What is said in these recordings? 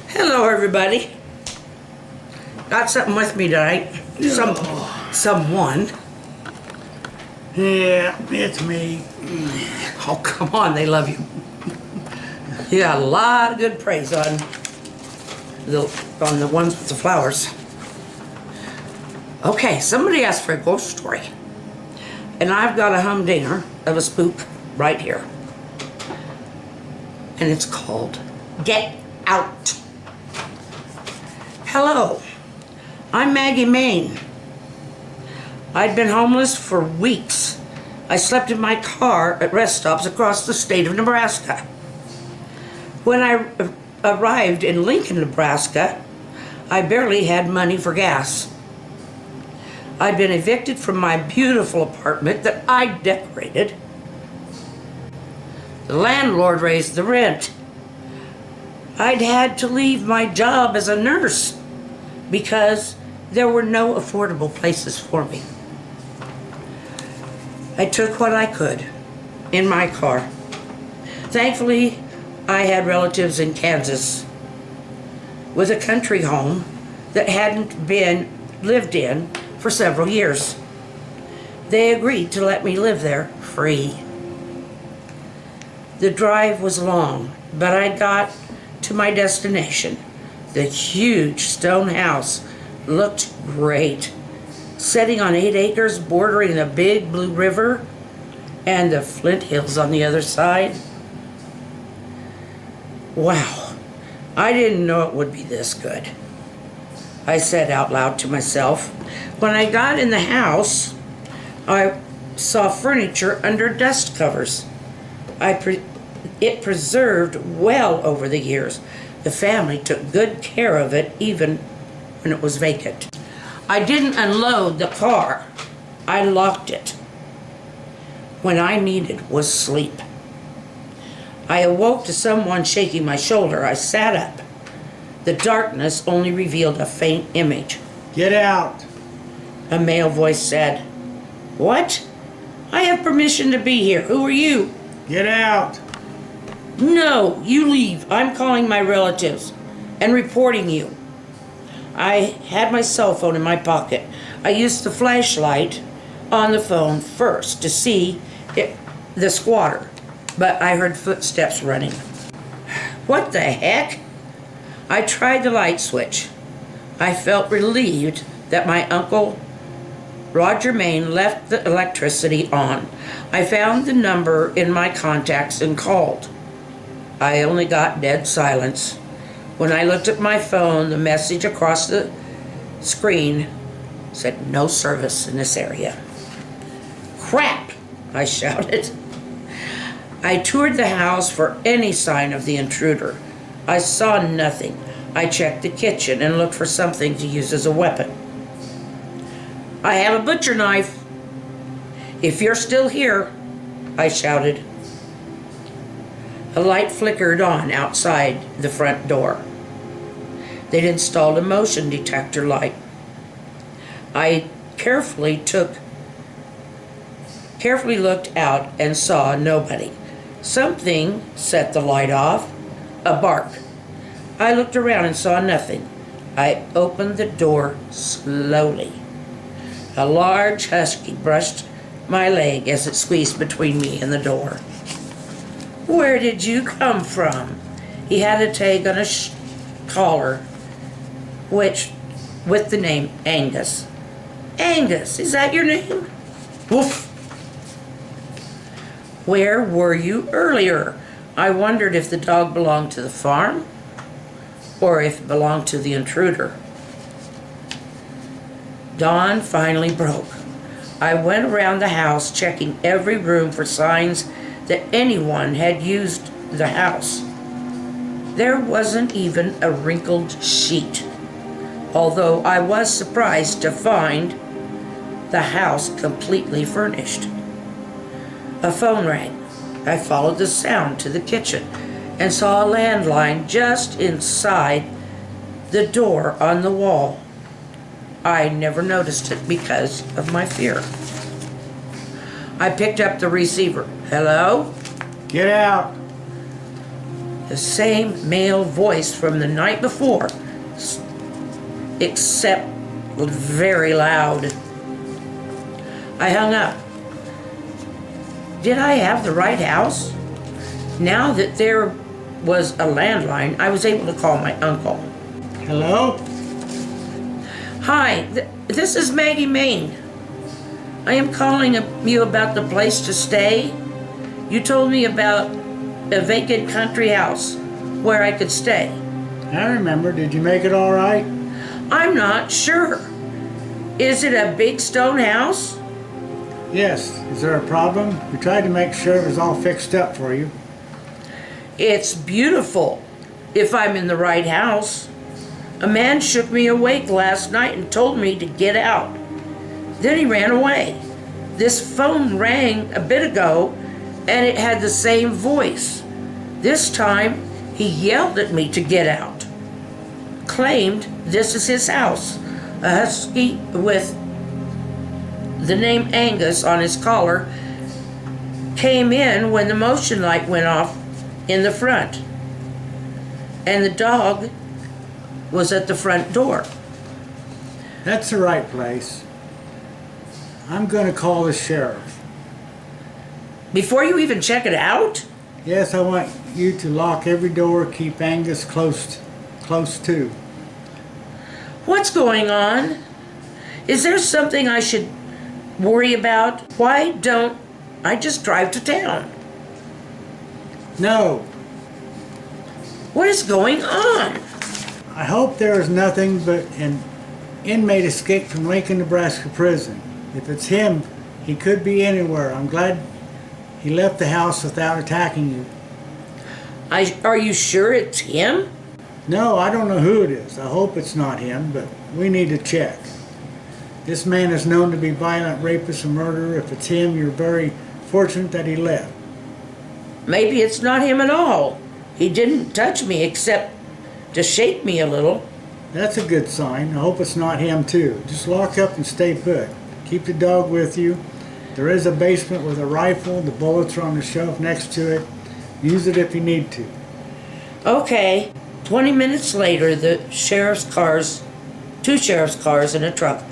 Hello, everybody. Got something with me tonight. Someone. Yeah, it's me. Oh, come on, they love you. You got a lot of good praise on the ones with the flowers. Okay, somebody asked for a ghost story. And I've got a humdinger of a spook right here. And it's called Get Out. Hello, I'm Maggie Main. I'd been homeless for weeks. I slept in my car at rest stops across the state of Nebraska. When I arrived in Lincoln, Nebraska, I barely had money for gas. I'd been evicted from my beautiful apartment that I decorated. The landlord raised the rent. I'd had to leave my job as a nurse because there were no affordable places for me. I took what I could in my car. Thankfully, I had relatives in Kansas with a country home that hadn't been lived in for several years. They agreed to let me live there free. The drive was long, but I got to my destination. The huge stone house looked great, sitting on 8 acres bordering the big blue river and the Flint Hills on the other side. Wow, I didn't know it would be this good, I said out loud to myself. When I got in the house, I saw furniture under dust covers. It preserved well over the years. The family took good care of it even when it was vacant. I didn't unload the car. I locked it. When I needed was sleep. I awoke to someone shaking my shoulder. I sat up. The darkness only revealed a faint image. Get out. A male voice said, "What? I have permission to be here. Who are you?" Get out. "No, you leave. I'm calling my relatives and reporting you." I had my cell phone in my pocket. I used the flashlight on the phone first to see the squatter, but I heard footsteps running. What the heck? I tried the light switch. I felt relieved that my uncle Roger Main left the electricity on. I found the number in my contacts and called. I only got dead silence. When I looked at my phone, the message across the screen said no service in this area. "Crap!" I shouted. I toured the house for any sign of the intruder. I saw nothing. I checked the kitchen and looked for something to use as a weapon. "I have a butcher knife. If you're still here," I shouted. A light flickered on outside the front door. They'd installed a motion detector light. I carefully looked out and saw nobody. Something set the light off, a bark. I looked around and saw nothing. I opened the door slowly. A large husky brushed my leg as it squeezed between me and the door. "Where did you come from?" He had a tag on his collar, with the name Angus. "Angus, is that your name?" "Woof." "Where were you earlier?" I wondered if the dog belonged to the farm or if it belonged to the intruder. Dawn finally broke. I went around the house checking every room for signs that anyone had used the house. There wasn't even a wrinkled sheet, although I was surprised to find the house completely furnished. A phone rang. I followed the sound to the kitchen and saw a landline just inside the door on the wall. I never noticed it because of my fear. I picked up the receiver. "Hello?" Get out. The same male voice from the night before, except very loud. I hung up. Did I have the right house? Now that there was a landline, I was able to call my uncle. Hello? Hi, this is Maggie Main. I am calling you about the place to stay. You told me about a vacant country house where I could stay. I remember. Did you make it all right? I'm not sure. Is it a big stone house? Yes. Is there a problem? We tried to make sure it was all fixed up for you. It's beautiful, if I'm in the right house. A man shook me awake last night and told me to get out. Then he ran away. This phone rang a bit ago, and it had the same voice. This time, he yelled at me to get out. Claimed this is his house. A husky with the name Angus on his collar came in when the motion light went off in the front. And the dog was at the front door. That's the right place. I'm going to call the sheriff. Before you even check it out? Yes, I want you to lock every door, keep Angus close to. What's going on? Is there something I should worry about? Why don't I just drive to town? No. What is going on? I hope there is nothing but an inmate escaped from Lincoln, Nebraska prison. If it's him, he could be anywhere. I'm glad he left the house without attacking you. Are you sure it's him? No, I don't know who it is. I hope it's not him, but we need to check. This man is known to be violent, rapist, and murderer. If it's him, you're very fortunate that he left. Maybe it's not him at all. He didn't touch me except to shake me a little. That's a good sign. I hope it's not him too. Just lock up and stay put. Keep the dog with you. There is a basement with a rifle. The bullets are on the shelf next to it. Use it if you need to. Okay. 20 minutes later, the two sheriff's cars and a truck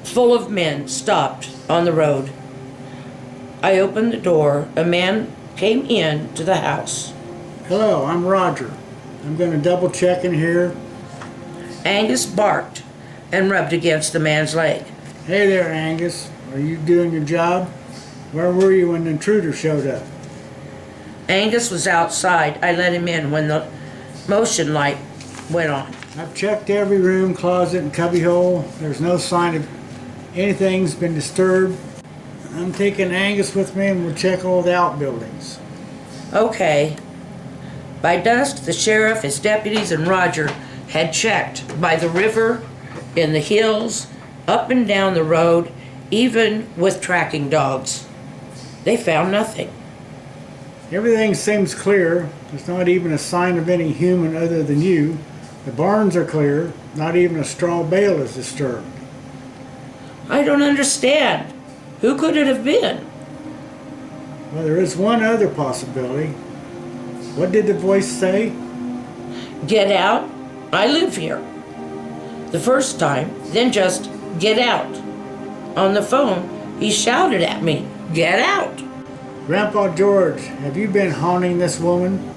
full of men stopped on the road. I opened the door. A man came in to the house. Hello, I'm Roger. I'm going to double check in here. Angus barked and rubbed against the man's leg. Hey there, Angus. Are you doing your job? Where were you when the intruder showed up? Angus was outside. I let him in when the motion light went on. I've checked every room, closet, and cubbyhole. There's no sign of anything's been disturbed. I'm taking Angus with me and we'll check all the outbuildings. Okay. By dusk, the sheriff, his deputies, and Roger had checked by the river, in the hills, up and down the road, even with tracking dogs. They found nothing. Everything seems clear. There's not even a sign of any human other than you. The barns are clear. Not even a straw bale is disturbed. I don't understand. Who could it have been? Well, there is one other possibility. What did the voice say? Get out. I live here. The first time, then just get out. On the phone, he shouted at me, get out. Grandpa George, have you been haunting this woman?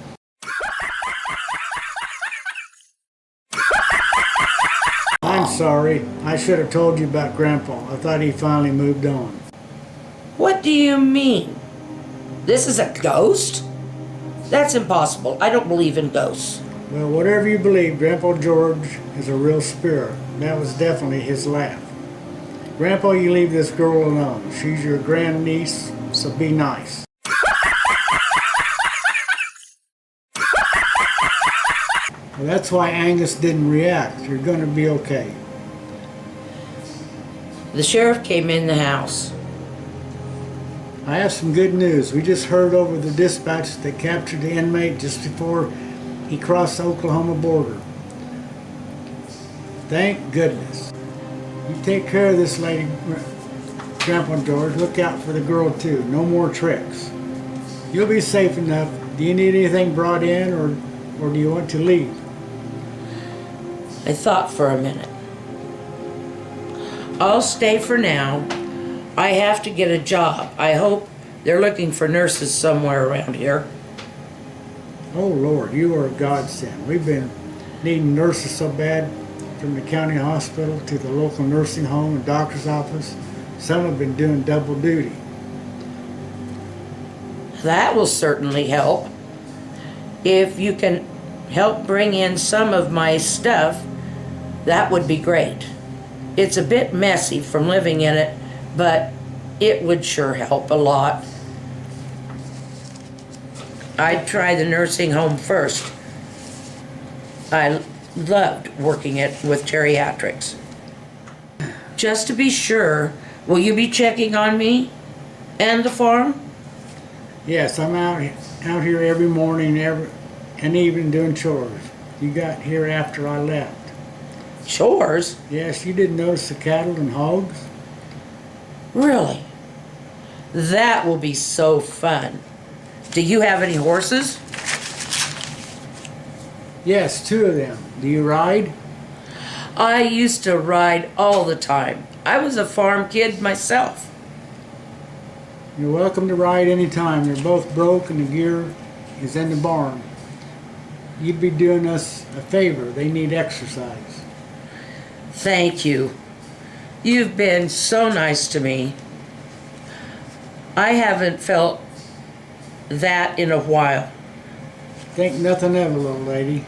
I'm sorry. I should have told you about Grandpa. I thought he finally moved on. What do you mean? This is a ghost? That's impossible. I don't believe in ghosts. Well, whatever you believe, Grandpa George is a real spirit. That was definitely his laugh. Grandpa, you leave this girl alone. She's your grandniece, so be nice. Well, that's why Angus didn't react. You're going to be okay. The sheriff came in the house. I have some good news. We just heard over the dispatch that they captured the inmate just before he crossed the Oklahoma border. Thank goodness. You take care of this lady, Grandpa George. Look out for the girl too. No more tricks. You'll be safe enough. Do you need anything brought in, or do you want to leave? I thought for a minute. I'll stay for now. I have to get a job. I hope they're looking for nurses somewhere around here. Oh Lord, you are a godsend. We've been needing nurses so bad, from the county hospital to the local nursing home and doctor's office. Some have been doing double duty. That will certainly help. If you can help bring in some of my stuff, that would be great. It's a bit messy from living in it, but it would sure help a lot. I'd try the nursing home first. I loved working it with geriatrics. Just to be sure, will you be checking on me and the farm? Yes, I'm out here every morning, and evening doing chores. You got here after I left. Chores? Yes, you didn't notice the cattle and hogs? Really? That will be so fun. Do you have any horses? Yes, 2 of them. Do you ride? I used to ride all the time. I was a farm kid myself. You're welcome to ride anytime. They're both broke and the gear is in the barn. You'd be doing us a favor. They need exercise. Thank you. You've been so nice to me. I haven't felt that in a while. Think nothing of it, little lady.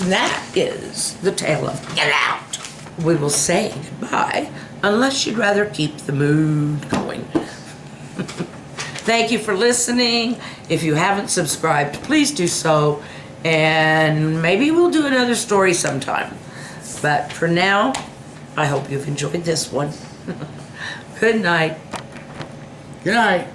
That is the tale of Get Out. We will say goodbye, unless you'd rather keep the mood going. Thank you for listening. If you haven't subscribed, please do so. And maybe we'll do another story sometime. But for now, I hope you've enjoyed this one. Good night. Good night.